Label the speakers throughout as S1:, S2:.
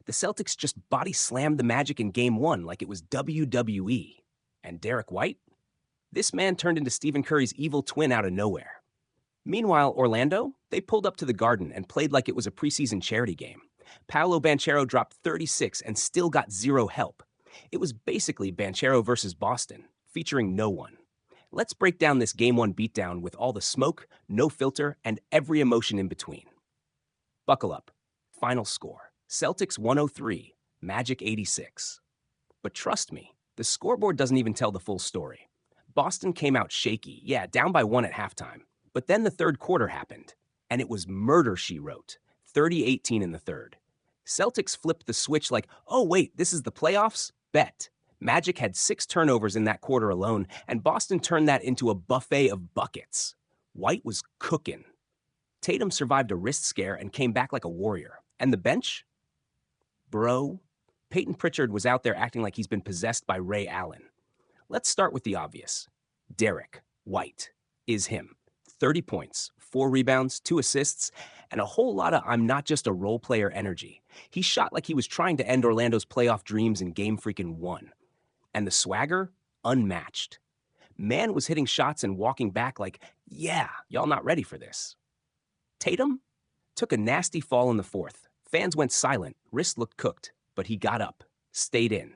S1: The Celtics just body slammed the Magic in Game 1 like it was WWE. And Derrick White? This man turned into Stephen Curry's evil twin out of nowhere. Meanwhile, Orlando, they pulled up to the Garden and played like it was a preseason charity game. Paolo Banchero dropped 36 and still got zero help. It was basically Banchero versus Boston, featuring no one. Let's break down this Game 1 beatdown with all the smoke, no filter, and every emotion in between. Buckle up. Final score: Celtics 103, Magic 86. But trust me, the scoreboard doesn't even tell the full story. Boston came out shaky, down by 1 at halftime. But then the third quarter happened, and it was murder, she wrote. 30-18 in the third. Celtics flipped the switch like, oh wait, this is the playoffs? Bet. Magic had 6 turnovers in that quarter alone, and Boston turned that into a buffet of buckets. White was cooking. Tatum survived a wrist scare and came back like a warrior. And the bench? Bro, Payton Pritchard was out there acting like he's been possessed by Ray Allen. Let's start with the obvious. Derrick White is him. 30 points, 4 rebounds, 2 assists, and a whole lot of I'm not just a role player energy. He shot like he was trying to end Orlando's playoff dreams in Game freaking 1. And the swagger? Unmatched. Man was hitting shots and walking back like, yeah, y'all not ready for this. Tatum took a nasty fall in the fourth. Fans went silent, wrist looked cooked, but he got up, stayed in.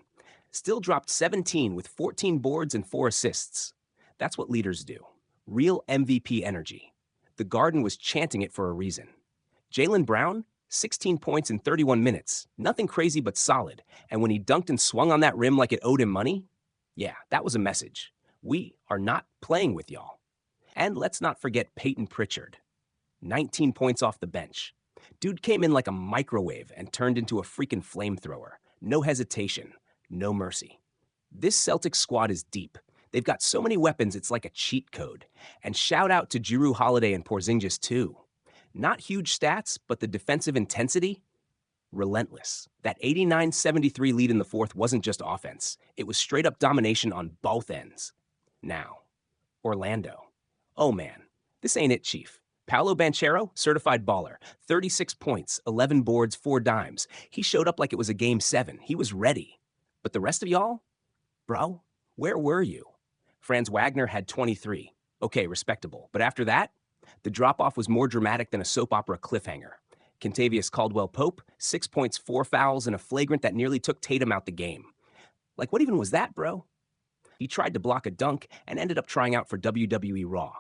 S1: Still dropped 17 with 14 boards and 4 assists. That's what leaders do. Real MVP energy. The Garden was chanting it for a reason. Jaylen Brown, 16 points in 31 minutes. Nothing crazy but solid. And when he dunked and swung on that rim like it owed him money, that was a message. We are not playing with y'all. And let's not forget Payton Pritchard. 19 points off the bench. Dude came in like a microwave and turned into a freaking flamethrower. No hesitation, no mercy. This Celtics squad is deep. They've got so many weapons, it's like a cheat code. And shout out to Jrue Holiday and Porzingis too. Not huge stats, but the defensive intensity? Relentless. That 89-73 lead in the fourth wasn't just offense. It was straight up domination on both ends. Now, Orlando. Oh man, this ain't it, Chief. Paolo Banchero, certified baller. 36 points, 11 boards, 4 dimes. He showed up like it was a Game 7. He was ready. But the rest of y'all? Bro, where were you? Franz Wagner had 23. Okay, respectable. But after that, the drop-off was more dramatic than a soap opera cliffhanger. Kentavious Caldwell-Pope, 6 points, 4 fouls, and a flagrant that nearly took Tatum out the game. Like, what even was that, bro? He tried to block a dunk and ended up trying out for WWE Raw.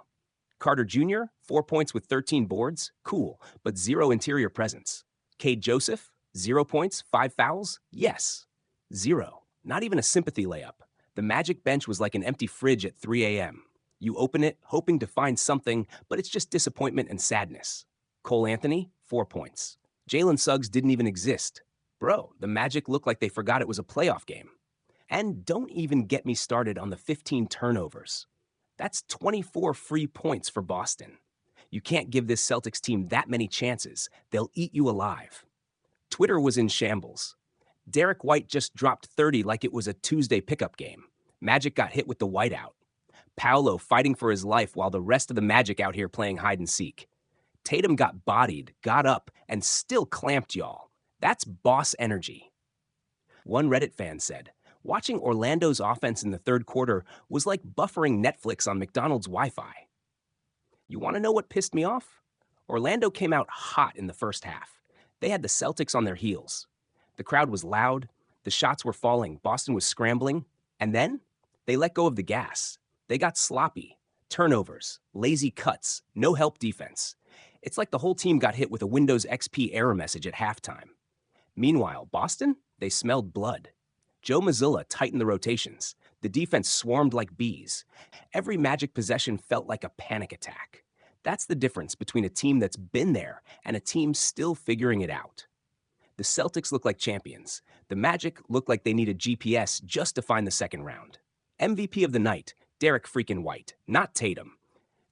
S1: Carter Jr., 4 points with 13 boards. Cool, but 0 interior presence. Cade Joseph, 0 points, 5 fouls? Yes. 0. Not even a sympathy layup. The Magic bench was like an empty fridge at 3 a.m. You open it, hoping to find something, but it's just disappointment and sadness. Cole Anthony, 4 points. Jalen Suggs didn't even exist. Bro, the Magic looked like they forgot it was a playoff game. And don't even get me started on the 15 turnovers. That's 24 free points for Boston. You can't give this Celtics team that many chances. They'll eat you alive. Twitter was in shambles. Derrick White just dropped 30 like it was a Tuesday pickup game. Magic got hit with the whiteout. Paolo fighting for his life while the rest of the Magic out here playing hide and seek. Tatum got bodied, got up, and still clamped y'all. That's boss energy. One Reddit fan said, watching Orlando's offense in the third quarter was like buffering Netflix on McDonald's Wi-Fi. You want to know what pissed me off? Orlando came out hot in the first half. They had the Celtics on their heels. The crowd was loud, the shots were falling, Boston was scrambling, and then they let go of the gas. They got sloppy, turnovers, lazy cuts, no help defense. It's like the whole team got hit with a Windows XP error message at halftime. Meanwhile, Boston, they smelled blood. Joe Mazzulla tightened the rotations. The defense swarmed like bees. Every Magic possession felt like a panic attack. That's the difference between a team that's been there and a team still figuring it out. The Celtics look like champions. The Magic look like they needed GPS just to find the second round. MVP of the night, Derrick freaking White, not Tatum.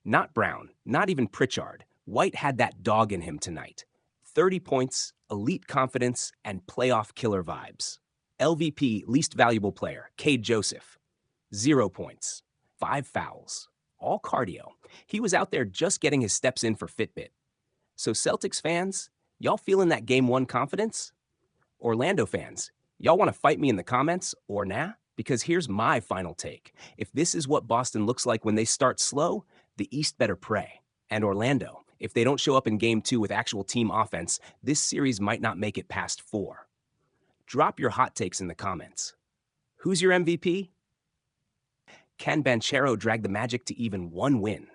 S1: Not Brown, not even Pritchard. White had that dog in him tonight. 30 points, elite confidence, and playoff killer vibes. LVP, least valuable player, Cade Joseph. 0 points, 5 fouls, all cardio. He was out there just getting his steps in for Fitbit. So Celtics fans, y'all feeling that Game 1 confidence? Orlando fans, y'all want to fight me in the comments or nah? Because here's my final take. If this is what Boston looks like when they start slow, the East better pray. And Orlando, if they don't show up in Game 2 with actual team offense, this series might not make it past 4. Drop your hot takes in the comments. Who's your MVP? Can Banchero drag the Magic to even 1 win?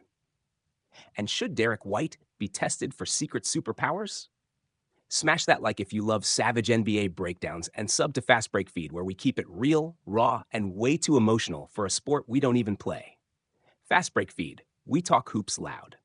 S1: And should Derrick White be tested for secret superpowers? Smash that like if you love savage NBA breakdowns, and sub to Fast Break Feed, where we keep it real, raw, and way too emotional for a sport we don't even play. Fast Break Feed, we talk hoops loud.